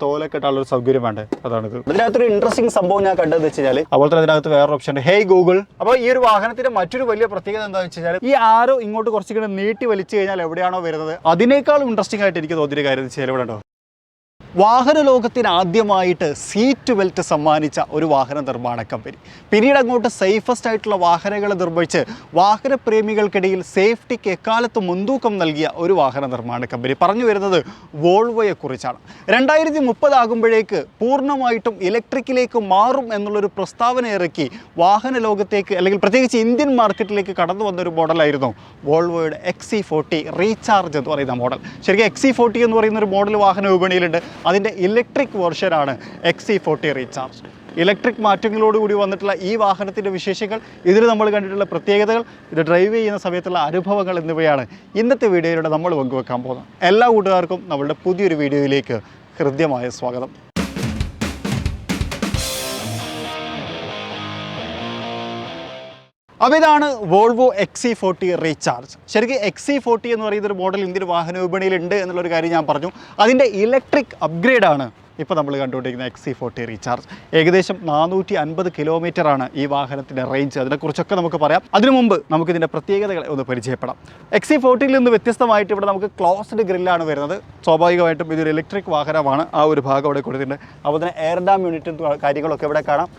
തോലൊക്കെ ഇട്ടാനുള്ള ഒരു സൗകര്യം വേണ്ടേ, അതാണിത്. ഇതിനകത്തൊരു ഇൻട്രസ്റ്റിംഗ് സംഭവം ഞാൻ കണ്ടതെന്ന് വെച്ച് കഴിഞ്ഞാൽ അതുപോലെ തന്നെ ഇതിനകത്ത് വേറൊരു ഓപ്ഷൻ ഉണ്ട്, ഹേയ് ഗൂഗിൾ. അപ്പോൾ ഈ ഒരു വാഹനത്തിന്റെ മറ്റൊരു വലിയ പ്രത്യേകത എന്താണെന്ന് വെച്ച് കഴിഞ്ഞാൽ ഈ ആരോ ഇങ്ങോട്ട് കുറച്ചുകൂടെ നീട്ടി വലിച്ചു കഴിഞ്ഞാൽ എവിടെയാണോ വരുന്നത് അതിനേക്കാളും ഇൻട്രസ്റ്റിംഗ് ആയിട്ട് എനിക്ക് തോന്നിയൊരു കാര്യം എന്ന് വെച്ച് കഴിഞ്ഞാൽ ഇവിടെ ഉണ്ടോ, വാഹന ലോകത്തിന് ആദ്യമായിട്ട് സീറ്റ് ബെൽറ്റ് സമ്മാനിച്ച ഒരു വാഹന നിർമ്മാണ കമ്പനി. പിന്നീട് അങ്ങോട്ട് സേഫസ്റ്റ് ആയിട്ടുള്ള വാഹനങ്ങൾ നിർമ്മിച്ച് വാഹനപ്രേമികൾക്കിടയിൽ സേഫ്റ്റിക്ക് എക്കാലത്ത് മുൻതൂക്കം നൽകിയ ഒരു വാഹന നിർമ്മാണ കമ്പനി. പറഞ്ഞു വരുന്നത് വോൾവോയെക്കുറിച്ചാണ്. 2030 ആകുമ്പോഴേക്ക് പൂർണ്ണമായിട്ടും ഇലക്ട്രിക്കിലേക്ക് മാറും എന്നുള്ളൊരു പ്രസ്താവന ഇറക്കി വാഹന ലോകത്തേക്ക് അല്ലെങ്കിൽ പ്രത്യേകിച്ച് ഇന്ത്യൻ മാർക്കറ്റിലേക്ക് കടന്നു വന്നൊരു മോഡലായിരുന്നു വോൾവോയുടെ XC40 റീചാർജ് എന്ന് പറയുന്ന മോഡൽ. ശരിക്കും XC40 എന്ന് പറയുന്ന ഒരു മോഡൽ വാഹന വിപണിയിലുണ്ട്. അതിൻ്റെ ഇലക്ട്രിക് വെർഷനാണ് XC40 റീചാർജ്. ഇലക്ട്രിക് മാറ്റങ്ങളോടുകൂടി വന്നിട്ടുള്ള ഈ വാഹനത്തിൻ്റെ വിശേഷങ്ങൾ, ഇതിൽ നമ്മൾ കണ്ടിട്ടുള്ള പ്രത്യേകതകൾ, ഇത് ഡ്രൈവ് ചെയ്യുന്ന സമയത്തുള്ള അനുഭവങ്ങൾ എന്നിവയാണ് ഇന്നത്തെ വീഡിയോയിലൂടെ നമ്മൾ പങ്കുവെക്കാൻ പോകുന്നത്. എല്ലാ കൂട്ടുകാർക്കും നമ്മളുടെ പുതിയൊരു വീഡിയോയിലേക്ക് ഹൃദ്യമായ സ്വാഗതം. അപ്പോൾ ഇതാണ് വോൾവോ XC40 റീചാർജ്. ശരിക്കും XC40 എന്ന് പറയുന്നൊരു മോഡൽ ഇന്ത്യൻ വാഹന വിപണിയിലുണ്ട് എന്നുള്ളൊരു കാര്യം ഞാൻ പറഞ്ഞു. അതിൻ്റെ ഇലക്ട്രിക് അപ്ഗ്രേഡാണ് ഇപ്പോൾ നമ്മൾ കണ്ടുകൊണ്ടിരിക്കുന്ന XC40 റീചാർജ്. ഏകദേശം 450 കിലോമീറ്ററാണ് ഈ വാഹനത്തിൻ്റെ റേഞ്ച്. അതിനെക്കുറിച്ചൊക്കെ നമുക്ക് പറയാം. അതിനു മുമ്പ് നമുക്കിതിൻ്റെ പ്രത്യേകതകളെ ഒന്ന് പരിചയപ്പെടാം. XC40യിൽ നിന്ന് വ്യത്യസ്തമായിട്ട് ഇവിടെ നമുക്ക് ക്ലോസ്ഡ് ഗ്രില്ലാണ് വരുന്നത്. സ്വാഭാവികമായിട്ടും ഇതൊരു ഇലക്ട്രിക് വാഹനമാണ്. ആ ഒരു ഭാഗം അവിടെ കൊടുത്തിട്ടുണ്ട്. അപ്പോൾ തന്നെ എയർ ഡാം യൂണിറ്റും കാര്യങ്ങളൊക്കെ ഇവിടെ കാണാം.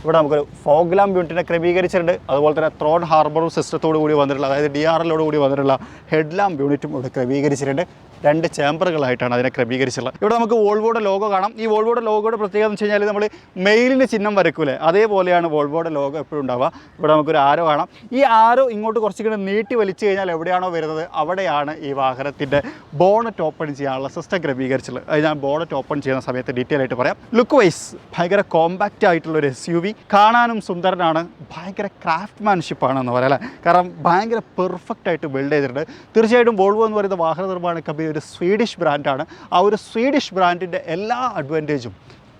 ഇവിടെ നമുക്കൊരു ഫോഗ് ലാമ്പ് യൂണിറ്റിനെ ക്രമീകരിച്ചിട്ടുണ്ട്. അതുപോലെ തന്നെ ത്രോൺ ഹാർബറും സിസ്റ്റത്തോടു കൂടി വന്നിട്ടുള്ള, അതായത് DRL കൂടി വന്നിട്ടുള്ള ഹെഡ് ലാമ്പ് യൂണിറ്റും ഇവിടെ ക്രമീകരിച്ചിട്ടുണ്ട്. 2 ചേമ്പറുകളായിട്ടാണ് അതിനെ ക്രമീകരിച്ചുള്ളത്. ഇവിടെ നമുക്ക് വോൾവോയുടെ ലോഗോ കാണാം. ഈ വോൾവോയുടെ ലോഗോയുടെ പ്രത്യേകത എന്ന് വെച്ച് കഴിഞ്ഞാൽ നമ്മൾ മെയിലിൻ്റെ ചിഹ്നം വരയ്ക്കൂലേ, അതേപോലെയാണ് വോൾവോയുടെ ലോഗോ എപ്പോഴും ഉണ്ടാവുക. ഇവിടെ നമുക്കൊരു ആരോ കാണാം. ഈ ആരോ ഇങ്ങോട്ട് കുറച്ചുകൂടെ നീട്ടി വലിച്ചു കഴിഞ്ഞാൽ എവിടെയാണോ വരുന്നത് അവിടെയാണ് ഈ വാഹനത്തിൻ്റെ ബോണറ്റ് ഓപ്പൺ ചെയ്യാനുള്ള സിസ്റ്റം ക്രമീകരിച്ചുള്ളത്. അത് ഞാൻ ബോണറ്റ് ഓപ്പൺ ചെയ്യുന്ന സമയത്ത് ഡീറ്റെയിൽ ആയിട്ട് പറയാം. ലുക്ക് വൈസ് ഭയങ്കര കോമ്പാക്റ്റ് ആയിട്ടുള്ളൊരു SUV, കാണാനും സുന്ദരനാണ്, ഭയങ്കര ക്രാഫ്റ്റ്മാൻഷിപ്പാണെന്ന് പറയാം അല്ലേ. കാരണം ഭയങ്കര പെർഫെക്റ്റ് ആയിട്ട് ബിൽഡ് ചെയ്തിട്ടുണ്ട്. തീർച്ചയായിട്ടും വോൾവോ എന്ന് പറയുന്ന വാഹന നിർമ്മാണ കമ്പനി ഒരു സ്വീഡിഷ് ബ്രാൻഡാണ്. ആ ഒരു സ്വീഡിഷ് ബ്രാൻഡിൻ്റെ എല്ലാ അഡ്വാൻറ്റേജും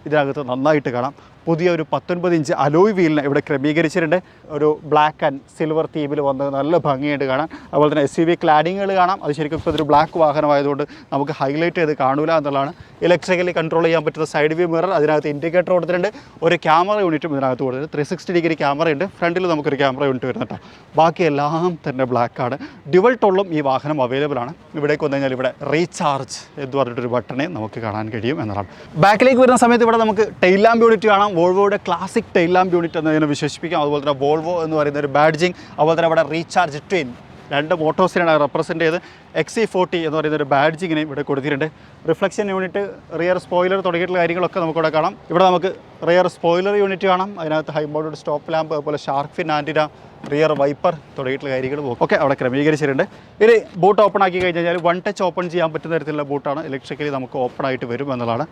ഇതിനകത്ത് നന്നായിട്ട് കാണാം. പുതിയ ഒരു 19 ഇഞ്ച് അലോയ് വീലിനെ ഇവിടെ ക്രമീകരിച്ചിട്ടുണ്ട്. ഒരു ബ്ലാക്ക് ആൻഡ് സിൽവർ തീമിൽ വന്ന് നല്ല ഭംഗിയായിട്ട് കാണാൻ. അതുപോലെ തന്നെ SUV ക്ലാഡിങ്ങുകൾ കാണാം. അത് ശരിക്കും ഇപ്പോൾ ഇതൊരു ബ്ലാക്ക് വാഹനമായതുകൊണ്ട് നമുക്ക് ഹൈലൈറ്റ് ചെയ്ത് കാണൂല എന്നുള്ളതാണ്. ഇലക്ട്രിക്കലി കൺട്രോൾ ചെയ്യാൻ പറ്റുന്ന സൈഡ് വ്യൂ മിറർ, അതിനകത്ത് ഇൻഡിക്കേറ്റർ കൊടുത്തിട്ടുണ്ട്. ഒരു ക്യാമറ യൂണിറ്റും ഇതിനകത്ത് കൊടുത്തിട്ടുണ്ട്. 360 ഡിഗ്രി ക്യാമറയുണ്ട്. ഫ്രണ്ടിൽ നമുക്കൊരു ക്യാമറ യൂണിറ്റ് വരുന്നുണ്ട്. ബാക്കി എല്ലാം തന്നെ ബ്ലാക്കാണ്. ഡ്യുവൽ ടോളിലും ഈ വാഹനം അവൈലബിൾ ആണ്. ഇവിടേക്ക് വന്നു കഴിഞ്ഞാൽ ഇവിടെ റീചാർജ് എന്ന് പറഞ്ഞിട്ടൊരു ബട്ടണെ നമുക്ക് കാണാൻ കഴിയും എന്നതാണ്. ബാക്കിലേക്ക് വരുന്ന സമയത്ത് ഇവിടെ നമുക്ക് ടെയിൽ ലാമ്പ് യൂണിറ്റ് കാണാം. വോൾവോയുടെ ക്ലാസിക് ടെയിൽ ലാമ്പ് യൂണിറ്റ് എന്നതിനെ വിശേഷിപ്പിക്കാം. അതുപോലെ തന്നെ വോൾവോ എന്ന് പറയുന്ന ഒരു ബാഡ്ജിങ്, അതുപോലെ തന്നെ ഇവിടെ റീചാർജ് ട്വിൻ, 2 മോട്ടോഴ്സിനാണ് റെപ്രസെൻറ്റ് ചെയ്ത് XC40 എന്ന് പറയുന്ന ഒരു ബാഡ്ജിങ്ങിനെ ഇവിടെ കൊടുത്തിട്ടുണ്ട്. റിഫ്ലക്ഷൻ യൂണിറ്റ്, റിയർ സ്പോയിലർ തുടങ്ങിയിട്ടുള്ള കാര്യങ്ങളൊക്കെ നമുക്കിവിടെ കാണാം. ഇവിടെ നമുക്ക് റിയർ സ്പോയിലർ യൂണിറ്റ് കാണാം. അതിനകത്ത് ഹൈ മൗണ്ടഡ് സ്റ്റോപ്പ് ലാമ്പ്, അതുപോലെ shark fin antenna, rear wiper തുടങ്ങിയിട്ടുള്ള കാര്യങ്ങളും ഒക്കെ അവിടെ ക്രമീകരിച്ചിട്ടുണ്ട്. ഇനി ബൂട്ട് ഓപ്പൺ ആക്കി കഴിഞ്ഞാൽ 1 ടച്ച് ഓപ്പൺ ചെയ്യാൻ പറ്റുന്ന തരത്തിലുള്ള ബൂട്ടാണ്. ഇലക്ട്രിക്കലി നമുക്ക് ഓപ്പൺ ആയിട്ട് വരും എന്നുള്ളതാണ്.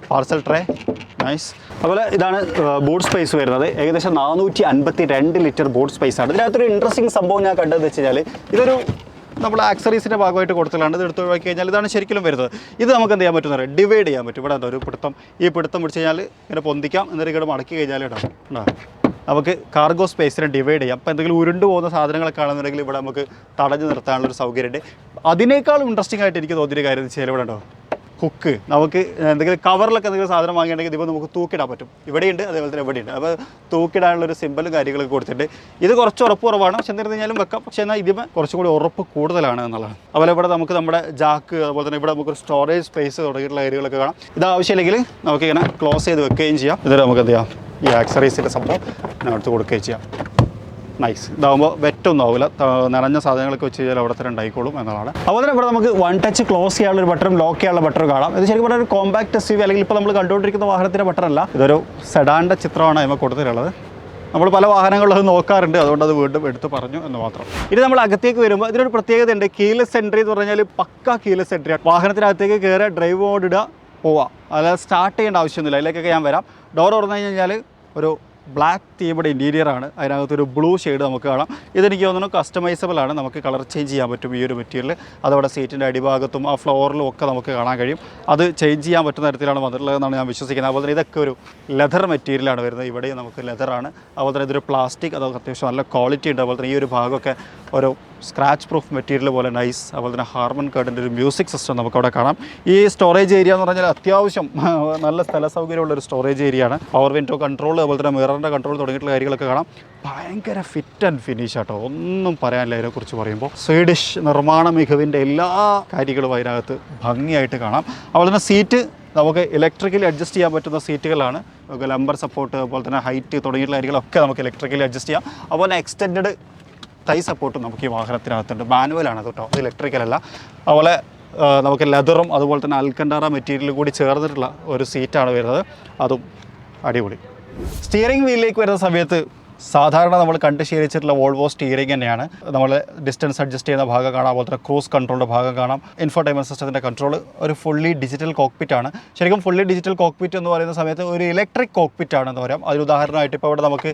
Parcel tray nice. അതുപോലെ ഇതാണ് ബൂട്ട് സ്പേസ് വരുന്നത്. ഏകദേശം 452 ലിറ്റർ ബൂട്ട് സ്പേസ് ആണ്. ഇതിനകത്തൊരു ഇൻട്രസ്റ്റിംഗ് സംഭവം ഞാൻ കണ്ടതെന്ന് വെച്ച് കഴിഞ്ഞാൽ ഇതൊരു നമ്മൾ ആക്സറീസിൻ്റെ ഭാഗമായിട്ട് കൊടുത്തതാണ്. ഇത് എടുത്ത് ഒഴിവാക്കി കഴിഞ്ഞാൽ ഇതാണ് ശരിക്കും വരുന്നത്. ഇത് നമുക്ക് എന്ത് ചെയ്യാൻ പറ്റും, ഡിവൈഡ് ചെയ്യാൻ പറ്റും. ഇവിടെ എന്താ ഒരു പിടുത്തം, ഈ പിടുത്തം പിടിച്ച് കഴിഞ്ഞാൽ ഇങ്ങനെ പൊന്തിക്കാം, എന്നിട്ട് ഇങ്ങനെ മടക്കി കഴിഞ്ഞാൽ ഇടാം. നമുക്ക് കാർഗോ സ്പേസിനെ ഡിവൈഡ് ചെയ്യാം. അപ്പോൾ എന്തെങ്കിലും ഉരുണ്ടു പോകുന്ന സാധനങ്ങളൊക്കെ ആണെന്നുണ്ടെങ്കിൽ ഇവിടെ നമുക്ക് തടഞ്ഞു നിർത്താനുള്ളൊരു സൗകര്യമുണ്ട്. അതിനേക്കാളും ഇൻട്രസ്റ്റിംഗ് ആയിട്ട് എനിക്ക് തോന്നിയൊരു കാര്യം എന്ന് വെച്ചാൽ ഇവിടെ ഉണ്ടോ ഹുക്ക്. നമുക്ക് എന്തെങ്കിലും കവറിലൊക്കെ എന്തെങ്കിലും സാധനം വാങ്ങിയിട്ടുണ്ടെങ്കിൽ ഇതിപ്പോൾ നമുക്ക് തൂക്കിടാൻ പറ്റും. ഇവിടെയുണ്ട്, അതേപോലെ തന്നെ ഇവിടെയുണ്ട്. അപ്പോൾ തൂക്കിടാനുള്ളൊരു സിമ്പലും കാര്യങ്ങളൊക്കെ കൊടുത്തിട്ടുണ്ട്. ഇത് കുറച്ച് ഉറപ്പ് കുറവാണ്, പക്ഷെ എന്നിരുന്നു കഴിഞ്ഞാലും വെക്കാം. പക്ഷേ എന്നാൽ ഇതിന് കുറച്ചും കൂടി ഉറപ്പ് കൂടുതലാണ് എന്നുള്ളതാണ്. അതുപോലെ ഇവിടെ നമുക്ക് നമ്മുടെ ജാക്ക്, അതുപോലെ തന്നെ ഇവിടെ നമുക്കൊരു സ്റ്റോറേജ് സ്പേസ് തുടങ്ങിയിട്ടുള്ള ഏരിയകളൊക്കെ കാണാം. ഇത് ആവശ്യമില്ലെങ്കിൽ നമുക്കിങ്ങനെ ക്ലോസ് ചെയ്ത് വെക്കുകയും ചെയ്യാം. ഇതിൽ നമുക്ക് എന്ത് ചെയ്യാം, ഈ ആക്സറീസിൻ്റെ സംഭവം ഇതിനടുത്ത് കൊടുക്കുകയും ചെയ്യാം. നൈസ്. ഇതാകുമ്പോൾ വെറ്റൊന്നും ആവില്ല, നിറഞ്ഞ സാധനങ്ങളൊക്കെ വെച്ച് കഴിഞ്ഞാൽ അവിടെ തന്നെ ഉണ്ടായിക്കോളും എന്നതാണ്. അതുപോലെ തന്നെ ഇവിടെ നമുക്ക് 1 ടച്ച് ക്ലോസ് ചെയ്യാനുള്ള ബട്ടറും ലോക്ക് ചെയ്യാനുള്ള ബട്ടറും കാണാം. ഇത് ശരിക്കും പറഞ്ഞാൽ ഒരു കോമ്പാക്ട് SUV അല്ലെങ്കിൽ ഇപ്പോൾ നമ്മൾ കണ്ടുകൊണ്ടിരിക്കുന്ന വാഹനത്തിൻ്റെ ബട്ടറല്ല, ഇതൊരു സെഡാൻ്റെ ചിത്രമാണ് അതിന് കൊടുത്തിട്ടുള്ളത്. നമ്മൾ പല വാഹനങ്ങളിലും അത് നോക്കാറുണ്ട്, അതുകൊണ്ട് അത് വീണ്ടും എടുത്ത് പറഞ്ഞു എന്ന് മാത്രം. ഇനി നമ്മൾ അകത്തേക്ക് വരുമ്പോൾ ഇതിനൊരു പ്രത്യേകത ഉണ്ട്. കീലെസ് എൻട്രി എന്ന് പറഞ്ഞാൽ പക്ക കീലെസ് എൻട്രി. വാഹനത്തിനകത്തേക്ക് കയറുക, ഡ്രൈവ് മോഡ് ഇടുക, പോവുക. അല്ലാതെ സ്റ്റാർട്ട് ചെയ്യേണ്ട ആവശ്യമൊന്നുമില്ല. അതിലേക്കൊക്കെ ഞാൻ വരാം. ഡോർ തുറന്നു കഴിഞ്ഞാൽ ഒരു ബ്ലാക്ക് തീമുടെ ഇൻറ്റീരിയറാണ്. അതിനകത്തൊരു ബ്ലൂ ഷെയ്ഡ് നമുക്ക് കാണാം. ഇതെനിക്ക് തോന്നുന്നു കസ്റ്റമൈസബിൾ ആണ്. നമുക്ക് കളർ ചേഞ്ച് ചെയ്യാൻ പറ്റും ഈ ഒരു മെറ്റീരിയൽ. അതവിടെ സീറ്റിൻ്റെ അടിഭാഗത്തും ആ ഫ്ലോറിലും ഒക്കെ നമുക്ക് കാണാൻ കഴിയും. അത് ചേഞ്ച് ചെയ്യാൻ പറ്റുന്ന തരത്തിലാണ് വന്നിട്ടുള്ളതെന്നാണ് ഞാൻ വിശ്വസിക്കുന്നത്. അതുപോലെ തന്നെ ഇതൊക്കെ ഒരു ലെതർ മെറ്റീരിയലാണ് വരുന്നത്. ഇവിടെയും നമുക്ക് ലെതറാണ്. അതുപോലെ തന്നെ ഇതൊരു പ്ലാസ്റ്റിക്, അതൊക്കെ അത്യാവശ്യം നല്ല ക്വാളിറ്റി ഉണ്ട്. അതുപോലെ തന്നെ ഈ ഒരു ഭാഗമൊക്കെ ഒരു സ്ക്രാച്ച് പ്രൂഫ് മെറ്റീരിയൽ പോലെ നൈസ്. അതുപോലെ തന്നെ ഹാർമൺ കാർഡിൻ്റെ ഒരു മ്യൂസിക് സിസ്റ്റം നമുക്കവിടെ കാണാം. ഈ സ്റ്റോറേജ് ഏരിയ എന്ന് പറഞ്ഞാൽ അത്യാവശ്യം നല്ല സ്ഥല സൗകര്യമുള്ളൊരു സ്റ്റോറേജ് ഏരിയയാണ്. പവർ വിൻഡോ കൺട്രോൾ, അതുപോലെ തന്നെ മിററിൻ്റെ കൺട്രോൾ തുടങ്ങിയിട്ടുള്ള കാര്യങ്ങളൊക്കെ കാണാം. ഭയങ്കര ഫിറ്റ് ആൻഡ് ഫിനിഷ് ആട്ടോ, ഒന്നും പറയാനില്ല അതിനെക്കുറിച്ച് പറയുമ്പോൾ. സ്വീഡിഷ് നിർമ്മാണ മികവിൻ്റെ എല്ലാ കാര്യങ്ങളും അതിനകത്ത് ഭംഗിയായിട്ട് കാണാം. അതുപോലെ തന്നെ സീറ്റ് നമുക്ക് ഇലക്ട്രിക്കലി അഡ്ജസ്റ്റ് ചെയ്യാൻ പറ്റുന്ന സീറ്റുകളാണ്. നമുക്ക് ലംബർ സപ്പോർട്ട്, അതുപോലെ തന്നെ ഹൈറ്റ് തുടങ്ങിയിട്ടുള്ള കാര്യങ്ങളൊക്കെ നമുക്ക് ഇലക്ട്രിക്കലി അഡ്ജസ്റ്റ് ചെയ്യാം. അതുപോലെ എക്സ്റ്റെൻഡ് തൈ സപ്പോർട്ടും നമുക്ക് ഈ വാഹനത്തിനകത്തുണ്ട്. മാനുവലാണ് കേട്ടോ, അത് ഇലക്ട്രിക്കലല്ല. അതുപോലെ നമുക്ക് ലെതറും അതുപോലെ തന്നെ അൽക്കണ്ടാറ മെറ്റീരിയലും കൂടി ചേർന്നിട്ടുള്ള ഒരു സീറ്റാണ് വരുന്നത്, അതും അടിപൊളി. സ്റ്റിയറിംഗ് വീലിലേക്ക് വരുന്ന സമയത്ത് സാധാരണ നമ്മൾ കണ്ട് ശീലിച്ചിട്ടുള്ള വോൾവോ സ്റ്റിയറിംഗ് തന്നെയാണ്. നമ്മൾ ഡിസ്റ്റൻസ് അഡ്ജസ്റ്റ് ചെയ്യുന്ന ഭാഗം കാണാം, അതുപോലെ തന്നെ ക്രൂസ് കൺട്രോളിൻ്റെ ഭാഗം കാണാം. ഇൻഫോർടൈൻമെൻറ്റ് സിസ്റ്റത്തിൻ്റെ കൺട്രോൾ ഒരു ഫുള്ളി ഡിജിറ്റൽ കോക്പിറ്റാണ്. ശരിക്കും ഫുള്ളി ഡിജിറ്റൽ കോക്പിറ്റ് എന്ന് പറയുന്ന സമയത്ത് ഒരു ഇലക്ട്രിക് കോക്പിറ്റ് ആണെന്ന് പറയാം. അതിന് ഉദാഹരണമായിട്ട് ഇപ്പോൾ ഇവിടെ നമുക്ക്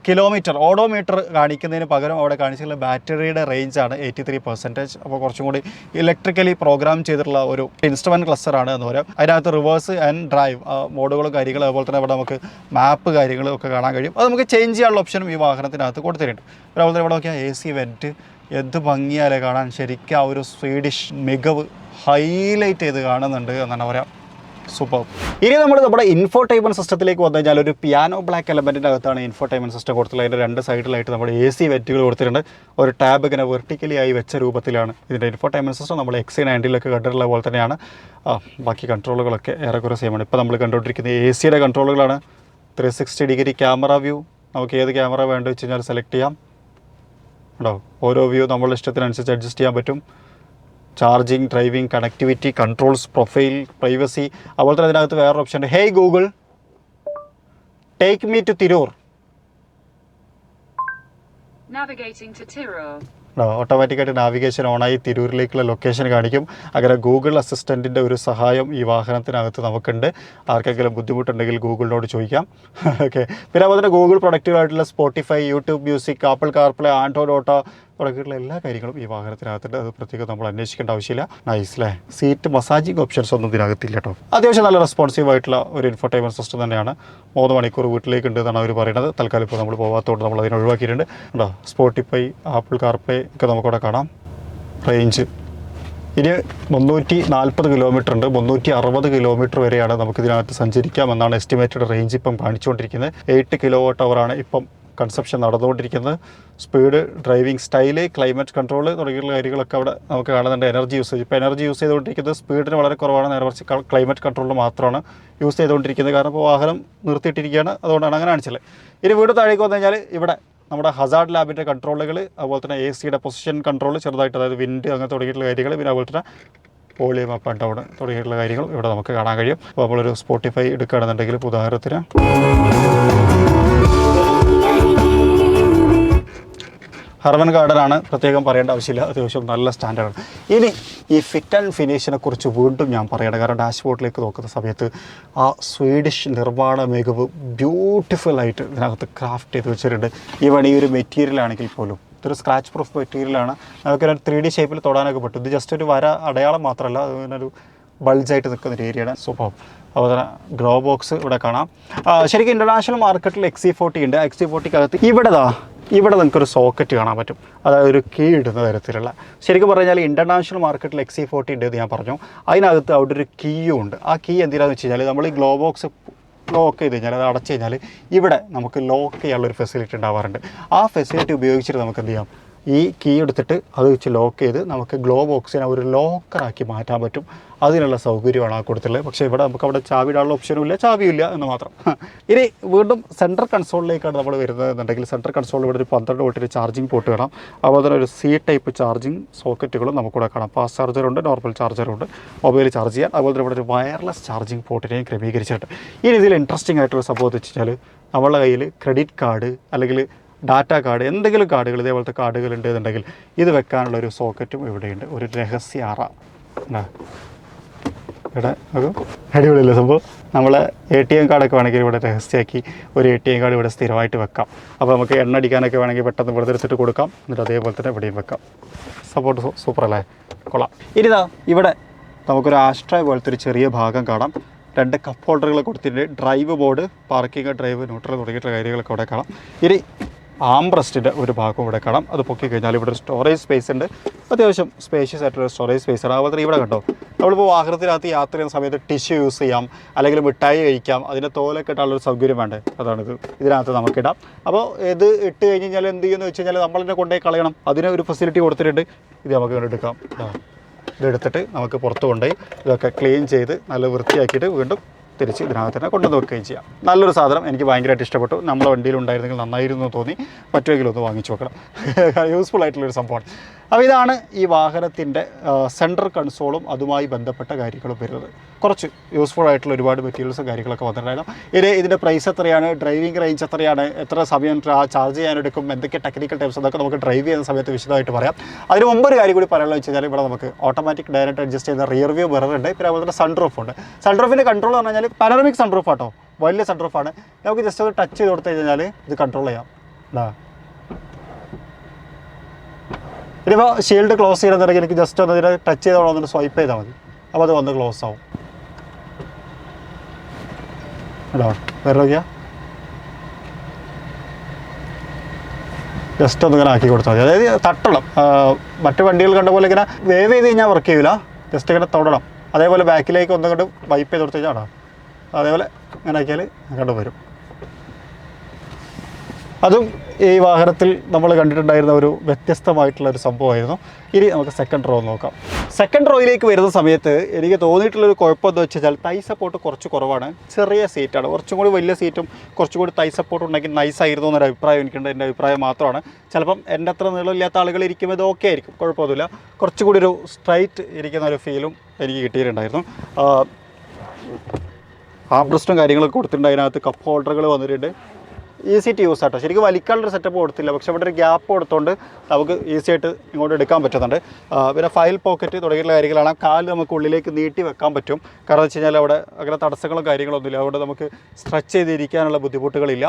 കിലോമീറ്റർ ഓഡോമീറ്റർ കാണിക്കുന്നതിന് പകരം അവിടെ കാണിച്ചിട്ടുള്ള ബാറ്ററിയുടെ റേഞ്ചാണ് 83%. അപ്പോൾ കുറച്ചും കൂടി ഇലക്ട്രിക്കലി പ്രോഗ്രാം ചെയ്തിട്ടുള്ള ഒരു ഇൻസ്ട്രുമെൻറ്റ് ക്ലസ്റ്ററാണ് എന്ന് പറയാം. അതിനകത്ത് റിവേഴ്സ് ആൻഡ് ഡ്രൈവ് മോഡുകളും കാര്യങ്ങളും, അതുപോലെ തന്നെ ഇവിടെ നമുക്ക് മാപ്പ് കാര്യങ്ങളും ഒക്കെ കാണാൻ കഴിയും. അത് നമുക്ക് ചേഞ്ച് ചെയ്യാനുള്ള ഓപ്ഷനും ഈ വാഹനത്തിനകത്ത് കൊടുത്തിട്ടുണ്ട്. അതുപോലെ തന്നെ ഇവിടെ നോക്കിയാൽ AC വെൻറ്റ് എന്ത് ഭംഗിയാലേ കാണാൻ. ശരിക്കും ആ ഒരു സ്വീഡിഷ് മികവ് ഹൈലൈറ്റ് ചെയ്ത് കാണുന്നുണ്ട് എന്നാണ് പറയാം. സൂപ്പർ. ഇനി നമ്മുടെ ഇൻഫോർടൈൻമെൻറ്റ് സിസ്റ്റത്തിലേക്ക് വന്നു കഴിഞ്ഞാൽ ഒരു പിയാനോ ബ്ലാക്ക് എലമെൻറ്റിൻ്റെ അകത്താണ് ഇൻഫോർടൈൻമെൻറ്റ് സിസ്റ്റം കൊടുത്തിട്ടുള്ളത്. അതിൻ്റെ രണ്ട് സൈഡിലായിട്ട് നമ്മുടെ AC വെൻറ്റുകൾ കൊടുത്തിട്ടുണ്ട്. ഒരു ടാബ് ഇങ്ങനെ വെർട്ടിക്കലി ആയി വെച്ച രൂപത്തിലാണ് ഇതിൻ്റെ ഇൻഫോർടൈൻമെൻറ്റ് സിസ്റ്റം. നമ്മൾ XC90 കണ്ടിട്ടുള്ള പോലെ തന്നെയാണ്. ബാക്കി കൺട്രോളുകളൊക്കെ ഏറെക്കുറെ സെയിമാണ്. ഇപ്പോൾ നമ്മൾ കണ്ടുകൊണ്ടിരിക്കുന്നത് AC കൺട്രോളുകളാണ്. 360 ഡിഗ്രി ക്യാമറ വ്യൂ, നമുക്ക് ഏത് ക്യാമറ വേണ്ട വെച്ച് കഴിഞ്ഞാൽ സെലക്ട് ചെയ്യാം. ഉണ്ടോ, ഓരോ വ്യൂ നമ്മളുടെ ഇഷ്ടത്തിനനുസരിച്ച് അഡ്ജസ്റ്റ് ചെയ്യാൻ പറ്റും. Charging, driving, connectivity, controls, profile, privacy. അതുപോലെ തന്നെ അതിനകത്ത് വേറൊരു ഓപ്ഷൻ ഉണ്ട്. Hey Google, take me to Tirur. ഓട്ടോമാറ്റിക്കായിട്ട് നാവിഗേഷൻ ഓണായി തിരൂരിലേക്കുള്ള ലൊക്കേഷൻ കാണിക്കും. അങ്ങനെ ഗൂഗിൾ അസിസ്റ്റൻറ്റിൻ്റെ ഒരു സഹായം ഈ വാഹനത്തിനകത്ത് നമുക്കുണ്ട്. ആർക്കെങ്കിലും ബുദ്ധിമുട്ടുണ്ടെങ്കിൽ ഗൂഗിളിനോട് ചോദിക്കാം. ഓക്കെ. പിന്നെ അതുപോലെ തന്നെ ഗൂഗിൾ പ്രൊഡക്റ്റുകളായിട്ടുള്ള Spotify, YouTube music, Apple CarPlay, Android Auto തുടങ്ങിയിട്ടുള്ള എല്ലാ കാര്യങ്ങളും ഈ വാഹനത്തിനകത്തുണ്ട്. അത് പ്രത്യേകം നമ്മൾ അന്വേഷിക്കേണ്ട ആവശ്യമില്ല. നൈസ് അല്ലേ. സീറ്റ് മസാജിങ് ഓപ്ഷൻസ് ഒന്നും ഇതിനകത്തില്ല കേട്ടോ. അത്യാവശ്യം നല്ല റെസ്പോൺസീവ് ആയിട്ടുള്ള ഒരു ഇൻഫോർടൈൻമെൻറ്റ് സിസ്റ്റം തന്നെയാണ്. 3 മണിക്കൂർ വീട്ടിലേക്ക് ഉണ്ട് എന്നാണ് അവർ പറയുന്നത്. തൽക്കാലം ഇപ്പോൾ നമ്മൾ പോകാത്തതുകൊണ്ട് നമ്മൾ അതിനെ ഒഴിവാക്കിയിട്ടുണ്ട്. ഉണ്ടോ, സ്പോട്ടിഫൈ, ആപ്പിൾ കാർപ്ലേ ഒക്കെ നമുക്കവിടെ കാണാം. റേഞ്ച് ഇനി 340 കിലോമീറ്റർ ഉണ്ട്. 360 കിലോമീറ്റർ വരെയാണ് നമുക്കിതിനകത്ത് സഞ്ചരിക്കാമെന്നാണ് എസ്റ്റിമേറ്റഡ് റേഞ്ച് ഇപ്പം കാണിച്ചുകൊണ്ടിരിക്കുന്നത്. 8 kWh ഇപ്പം കൺസപ്ഷൻ നടന്നുകൊണ്ടിരിക്കുന്നത്. Speed, driving style, climate control തുടങ്ങിയുള്ള കാര്യങ്ങളൊക്കെ അവിടെ നമുക്ക് കാണുന്നുണ്ട്. എനർജി യൂസേജ്, ഇപ്പോൾ എനർജി യൂസ് ചെയ്തുകൊണ്ടിരിക്കുന്നത് സ്പീഡിന് വളരെ കുറവാണ്. നേരെ മറിച്ച് ക്ലൈമറ്റ് കൺട്രോളിൽ മാത്രമാണ് യൂസ് ചെയ്തുകൊണ്ടിരിക്കുന്നത്. കാരണം ഇപ്പോൾ വാഹനം നിർത്തിയിട്ടിരിക്കുകയാണ്, അതുകൊണ്ടാണ് അങ്ങനെ കാണിച്ചത്. ഇനി വീട് താഴേക്ക് വന്നു കഴിഞ്ഞാൽ ഇവിടെ നമ്മുടെ ഹസാർഡ് ലാബിൻ്റെ കൺട്രോളുകൾ, അതുപോലെ തന്നെ AC പൊസിഷൻ കൺട്രോൾ ചെറുതായിട്ട്, അതായത് വിൻഡ് അങ്ങനെ തുടങ്ങിയിട്ടുള്ള കാര്യങ്ങൾ, പിന്നെ അതുപോലെ തന്നെ വോളിയം അപ്പ് ആൻഡ് ഡൗൺ തുടങ്ങിയിട്ടുള്ള കാര്യങ്ങൾ ഇവിടെ നമുക്ക് കാണാൻ കഴിയും. അപ്പോൾ നമ്മളൊരു സ്പോട്ടിഫൈ എടുക്കുകയാണെന്നുണ്ടെങ്കിൽ ഉദാഹരണത്തിന് ഹർമൻ ഗാർഡനാണ്, പ്രത്യേകം പറയേണ്ട ആവശ്യമില്ല, അത്യാവശ്യം നല്ല സ്റ്റാൻഡേർഡാണ്. ഇനി ഈ ഫിറ്റ് ആൻഡ് ഫിനിഷിനെ കുറിച്ച് വീണ്ടും ഞാൻ പറയണം. കാരണം ഡാഷ്ബോർഡിലേക്ക് നോക്കുന്ന സമയത്ത് ആ സ്വീഡിഷ് നിർമ്മാണ മികവ് ബ്യൂട്ടിഫുള്ളായിട്ട് ഇതിനകത്ത് ക്രാഫ്റ്റ് ചെയ്ത് വെച്ചിട്ടുണ്ട്. ഈവൺ ഈ ഒരു മെറ്റീരിയലാണെങ്കിൽ പോലും ഇതൊരു സ്ക്രാച്ച് പ്രൂഫ് മെറ്റീരിയലാണ്. നമുക്കൊരു 3D ഷേപ്പിൽ തൊടാനൊക്കെ പറ്റും. ഇത് ജസ്റ്റ് ഒരു വര അടയാളം മാത്രമല്ല, അതിനൊരു ബൾജായിട്ട് നിൽക്കുന്ന ഒരു ഏരിയയാണ്. സൂപ്പർ. അതുപോലെ തന്നെ ഗ്രോ ബോക്സ് ഇവിടെ കാണാം. ശരിക്കും ഇൻ്റർനാഷണൽ മാർക്കറ്റിൽ XC40 ഉണ്ട്. XC40 ഇവിടെ നമുക്കൊരു സോക്കറ്റ് കാണാൻ പറ്റും, അതായത് ഒരു കീ ഇടുന്ന തരത്തിലുള്ള. ശരിക്കും പറഞ്ഞാൽ ഇൻ്റർനാഷണൽ മാർക്കറ്റിൽ XC40 ഉണ്ട് എന്ന് ഞാൻ പറഞ്ഞു. അതിനകത്ത് അവിടെ ഒരു കീയും ഉണ്ട്. ആ കീ എന്തിനാണെന്ന് വെച്ച് കഴിഞ്ഞാൽ നമ്മൾ ഈ ഗ്ലോ ബോക്സ് ലോക്ക് ചെയ്ത് കഴിഞ്ഞാൽ, അത് അടച്ചു കഴിഞ്ഞാൽ ഇവിടെ നമുക്ക് ലോക്ക് ചെയ്യാനുള്ളൊരു ഫെസിലിറ്റി ഉണ്ടാവാറുണ്ട്. ആ ഫെസിലിറ്റി ഉപയോഗിച്ചിട്ട് നമുക്ക് എന്ത് ചെയ്യാം, ഈ കീ എടുത്തിട്ട് അത് വെച്ച് ലോക്ക് ചെയ്ത് നമുക്ക് ഗ്ലോ ബോക്സിനെ ഒരു ലോക്കറാക്കി മാറ്റാൻ പറ്റും. അതിനുള്ള സൗകര്യമാണ് ആ കൊടുത്തുള്ളത്. പക്ഷേ ഇവിടെ നമുക്ക് അവിടെ ചാവിടാനുള്ള ഓപ്ഷനും ഇല്ല, ചാവിയില്ല എന്ന് മാത്രം. ഇനി വീണ്ടും സെൻട്രൽ കൺസോളിലേക്കാണ് നമ്മൾ വരുന്നതെന്നുണ്ടെങ്കിൽ, സെൻട്രൽ കൺസോളിൽ ഇവിടെ ഒരു 12 വോൾട്ടിൻ്റെ ചാർജിങ് പോർട്ട് കാണാം. അതുപോലെ തന്നെ ഒരു C-ടൈപ്പ് ചാർജിങ് സോക്കറ്റുകളും നമുക്കിവിടെ കാണാം. ഫാസ്റ്റ് ചാർജറുണ്ട്, നോർമൽ ചാർജറുണ്ട്, മൊബൈൽ ചാർജ് ചെയ്യാൻ. അതുപോലെ തന്നെ ഇവിടെ ഒരു വയർലെസ് ചാർജിങ് പോർട്ടിനെയും ക്രമീകരിച്ചിട്ടുണ്ട്. ഇനി ഇതിൽ ഇൻട്രസ്റ്റിംഗ് ആയിട്ടുള്ള സംഭവം എന്ന് വെച്ച് കഴിഞ്ഞാൽ, നമ്മളുടെ കയ്യിൽ ക്രെഡിറ്റ് കാർഡ് അല്ലെങ്കിൽ ഡാറ്റ കാർഡ്, എന്തെങ്കിലും കാർഡുകൾ, ഇതേപോലത്തെ കാർഡുകൾ ഉണ്ടെന്നുണ്ടെങ്കിൽ ഇത് വെക്കാനുള്ളൊരു സോക്കറ്റും ഇവിടെയുണ്ട്. ഒരു രഹസ്യ അറ ഇവിടെ അത് അടിപൊളിയല്ലേ സംഭവം. നമ്മൾ ATM കാർഡൊക്കെ വേണമെങ്കിൽ ഇവിടെ രഹസ്യമാക്കി ഒരു ATM കാർഡ് ഇവിടെ സ്ഥിരമായിട്ട് വെക്കാം. അപ്പോൾ നമുക്ക് എണ്ണ അടിക്കാനൊക്കെ വേണമെങ്കിൽ പെട്ടെന്ന് ഇവിടെ എടുത്തിട്ട് കൊടുക്കാം. എന്നിട്ട് അതേപോലെ തന്നെ ഇവിടെയും വെക്കാം. സപ്പോർട്ട് സൂപ്പറല്ലേ, കൊള്ളാം. ഇനിതാ ഇവിടെ നമുക്കൊരു ആസ്ട്രേ പോലത്തെ ഒരു ചെറിയ ഭാഗം കാണാം. 2 കപ്പ് ഹോൾഡറുകൾ കൊടുത്തിട്ടുണ്ട്. Drive board, parking, drive, neutral തുടങ്ങിയിട്ടുള്ള കാര്യങ്ങളൊക്കെ അവിടെ കാണാം. ഇനി ആംബ്രസ്റ്റിൻ്റെ ഒരു ഭാഗം ഇവിടെ കാണാം. അത് പൊക്കി കഴിഞ്ഞാൽ ഇവിടെ ഒരു സ്റ്റോറേജ് സ്പേസ് ഉണ്ട്. അത്യാവശ്യം സ്പേഷ്യസ് ആയിട്ടുള്ള സ്റ്റോറേജ് സ്പേസ് ആണ്. അതുപോലെ ഇവിടെ കണ്ടോ, നമ്മളിപ്പോൾ വാഹനത്തിനകത്ത് യാത്ര ചെയ്യുന്ന സമയത്ത് ടിഷ്യൂ യൂസ് ചെയ്യാം, അല്ലെങ്കിൽ മിഠായി കഴിക്കാം, അതിൻ്റെ തോലൊക്കെ ഇട്ടാനുള്ളൊരു സൗകര്യം വേണ്ടേ, അതാണിത്. ഇതിനകത്ത് നമുക്കിടാം. അപ്പോൾ ഇത് ഇട്ട് കഴിഞ്ഞ് കഴിഞ്ഞാൽ എന്ത് ചെയ്യുമെന്ന് വെച്ച് കഴിഞ്ഞാൽ നമ്മളതിനെ കൊണ്ടുപോയി കളയണം. അതിന് ഒരു ഫെസിലിറ്റി കൊടുത്തിട്ടുണ്ട്. ഇത് നമുക്ക് കണ്ടെടുക്കാം. ഇതെടുത്തിട്ട് നമുക്ക് പുറത്ത് കൊണ്ടുപോയി ഇതൊക്കെ ക്ലീൻ ചെയ്ത് നല്ല വൃത്തിയാക്കിയിട്ട് വീണ്ടും തിരിച്ച് ഇതിനകത്ത് തന്നെ കൊണ്ടുവന്ന് വെക്കുകയും ചെയ്യാം. നല്ലൊരു സാധനം, എനിക്ക് ഭയങ്കരമായിട്ട് ഇഷ്ടപ്പെട്ടു. നമ്മളെ വണ്ടിയിൽ ഉണ്ടായിരുന്നെങ്കിൽ നന്നായിരുന്നു എന്ന് തോന്നി. മറ്റെങ്കിലും ഒന്ന് വാങ്ങിച്ചു നോക്കണം. യൂസ്ഫുൾ ആയിട്ടുള്ളൊരു സംഭവമാണ്. അപ്പോൾ ഇതാണ് ഈ വാഹനത്തിൻ്റെ സെൻട്രൽ കൺസോളും അതുമായി ബന്ധപ്പെട്ട കാര്യങ്ങളും വരുന്നത്. കുറച്ച് യൂസ്ഫുൾ ആയിട്ടുള്ള ഒരുപാട് മെറ്റീരിയൽസും കാര്യങ്ങളൊക്കെ വന്നിട്ടുണ്ടായിരുന്നു. ഇതിൻ്റെ പ്രൈസ് എത്രയാണ്, ഡ്രൈവിംഗ് റേഞ്ച് എത്രയാണ്, എത്ര സമയം ചാർജ് ചെയ്യാനെടുക്കും, എന്തൊക്കെ ടെക്നിക്കൽ ടൈപ്സ്, അതൊക്കെ നമുക്ക് ഡ്രൈവ് ചെയ്യുന്ന സമയത്ത് വിശദമായിട്ട് പറയാം. അതിന് മുമ്പ് ഒരു കാര്യം കൂടി പറയാനുള്ളത് വെച്ച് കഴിഞ്ഞാൽ ഇവിടെ നമുക്ക് ഓട്ടോമാറ്റിക് ഡയറക്റ്റ് അഡ്ജസ്റ്റ് ചെയ്യുന്ന റിയർ വ്യൂ മിറർ ഉണ്ട്. പിന്നെ അതുപോലെ തന്നെ സൺറൂഫ് ഉണ്ട്. സൺറൂഫിൻ്റെ കൺട്രോൾ എന്ന് പറഞ്ഞാൽ പാനോറമിക് സൺറൂഫ് ആട്ടോ, വലിയ സൺറൂഫാണ്. നമുക്ക് ജസ്റ്റ് ഒന്ന് ടച്ച് ചെയ്ത് കൊടുത്തു കഴിഞ്ഞാൽ ഇത് കൺട്രോൾ ചെയ്യാം. ഇനിയിപ്പോൾ ഷീൽഡ് ക്ലോസ് ചെയ്യണമെന്നുണ്ടെങ്കിൽ എനിക്ക് ജസ്റ്റ് ഒന്ന് ഇതിനെ ടച്ച് ചെയ്തോളാം, ഒന്ന് സ്വൈപ്പ് ചെയ്താൽ മതി. അപ്പോൾ അത് വന്ന് ക്ലോസ് ആവും. അല്ലോ വേറെ നോക്കിയാൽ ജസ്റ്റ് ഒന്ന് ഇങ്ങനെ ആക്കി കൊടുത്താൽ മതി. അതായത് തട്ടണം. മറ്റു വണ്ടികൾ കണ്ട പോലെ ഇങ്ങനെ വേവ് ചെയ്ത് കഴിഞ്ഞാൽ വർക്ക് ചെയ്യില്ല, ജസ്റ്റ് ഇങ്ങനെ തൊടണം. അതേപോലെ ബാക്കിലേക്ക് ഒന്നും കൊണ്ട് വൈപ്പ് ചെയ്ത് കൊടുത്തു കഴിഞ്ഞാൽ അതേപോലെ ഇങ്ങനെ ആക്കിയാൽ കണ്ടു വരും. അതും ഈ വാഹനത്തിൽ നമ്മൾ കണ്ടിട്ടുണ്ടായിരുന്ന ഒരു വ്യത്യസ്തമായിട്ടുള്ള ഒരു സംഭവമായിരുന്നു. ഇനി നമുക്ക് സെക്കൻഡ് റോ നോക്കാം. സെക്കൻഡ് റോയിലേക്ക് വരുന്ന സമയത്ത് എനിക്ക് തോന്നിയിട്ടുള്ളൊരു കുഴപ്പമെന്ന് വെച്ച് കഴിഞ്ഞാൽ തൈ സപ്പോർട്ട് കുറച്ച് കുറവാണ്. ചെറിയ സീറ്റാണ്. കുറച്ചും കൂടി വലിയ സീറ്റും കുറച്ചും കൂടി തൈ സപ്പോർട്ട് ഉണ്ടെങ്കിൽ നൈസായിരുന്നു എന്നൊരു അഭിപ്രായം എനിക്കുണ്ട്. എൻ്റെ അഭിപ്രായം മാത്രമാണ്. ചിലപ്പം എൻ്റെ അത്ര നീളമില്ലാത്ത ആളുകൾ ഇരിക്കുമ്പോൾ ഇത് ഓക്കെ ആയിരിക്കും, കുഴപ്പമൊന്നുമില്ല. കുറച്ചുകൂടി ഒരു സ്ട്രൈറ്റ് ഇരിക്കുന്ന ഒരു ഫീലും എനിക്ക് കിട്ടിയിട്ടുണ്ടായിരുന്നു. ആംബ്രസ്റ്റും കാര്യങ്ങളൊക്കെ കൊടുത്തിട്ടുണ്ട്. അതിനകത്ത് കപ്പ് ഹോൾഡറുകൾ വന്നിട്ടുണ്ട്. ഈസി ടു യൂസ് ആട്ടോ. ശരിക്കും വലിക്കാനുള്ളൊരു സെറ്റപ്പ് കൊടുത്തില്ല, പക്ഷേ ഇവിടെ ഒരു ഗ്യാപ്പ് കൊടുത്തുകൊണ്ട് നമുക്ക് ഈസി ആയിട്ട് ഇങ്ങോട്ട് എടുക്കാൻ പറ്റുന്നുണ്ട്. പിന്നെ ഫയൽ പോക്കറ്റ് തുടങ്ങിയുള്ള കാര്യങ്ങളാണ്. കാല് നമുക്ക് ഉള്ളിലേക്ക് നീട്ടി വെക്കാൻ പറ്റും. കാരണം വെച്ച് കഴിഞ്ഞാൽ അവിടെ അങ്ങനെ തടസ്സങ്ങളും കാര്യങ്ങളൊന്നുമില്ല. അതുകൊണ്ട് നമുക്ക് സ്ട്രെച്ച് ചെയ്തിരിക്കാനുള്ള ബുദ്ധിമുട്ടുകളില്ല.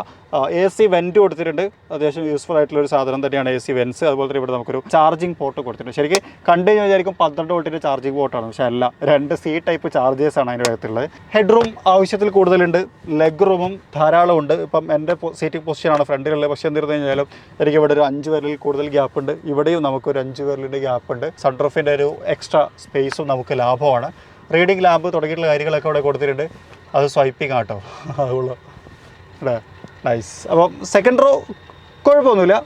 AC വെൻറ്റ് കൊടുത്തിട്ടുണ്ട്. അത്യാവശ്യം യൂസ്ഫുൾ ആയിട്ടുള്ളൊരു സാധനം തന്നെയാണ് AC വെൻസ്. അതുപോലെ തന്നെ ഇവിടെ നമുക്കൊരു ചാർജിങ് പോർട്ട് കൊടുത്തിട്ടുണ്ട്. ശരിക്കും കണ്ടു കഴിഞ്ഞാൽ വിചാരിക്കും 12 വോൾട്ടിൻ്റെ ചാർജിങ് പോർട്ടാണ്, പക്ഷേ അല്ല. 2 C ടൈപ്പ് ചാർജേഴ്സാണ് അതിൻ്റെ അകത്തുള്ളത്. ഹെഡ് റൂം ആവശ്യത്തിൽ കൂടുതലുണ്ട്. ലെഗ് റൂമും ധാരാളം ഉണ്ട്. ഇപ്പം എൻ്റെ സീറ്റിംഗ് പൊസിഷനാണ് ഫ്രണ്ടിലുള്ളത്. പക്ഷേ എന്തിരുന്നു കഴിഞ്ഞാലും എനിക്ക് ഇവിടെ ഒരു 5 വിരലിൽ കൂടുതൽ ഗ്യാപ്പ് ഉണ്ട്. ഇവിടെയും നമുക്കൊരു 5 വിരലിൻ്റെ ഗ്യാപ്പ് ഉണ്ട്. സൺറൂഫിൻ്റെ ഒരു എക്സ്ട്രാ സ്പേസും നമുക്ക് ലാഭമാണ്. റീഡിംഗ് ലാമ്പ് തുടങ്ങിയിട്ടുള്ള കാര്യങ്ങളൊക്കെ ഇവിടെ കൊടുത്തിട്ടുണ്ട്. അത് സ്വൈപ്പിംഗ് ആട്ടോ, അതുള്ളൂ. ഇവിടെ നൈസ്. അപ്പം സെക്കൻഡ് റോ കുഴപ്പമൊന്നുമില്ല.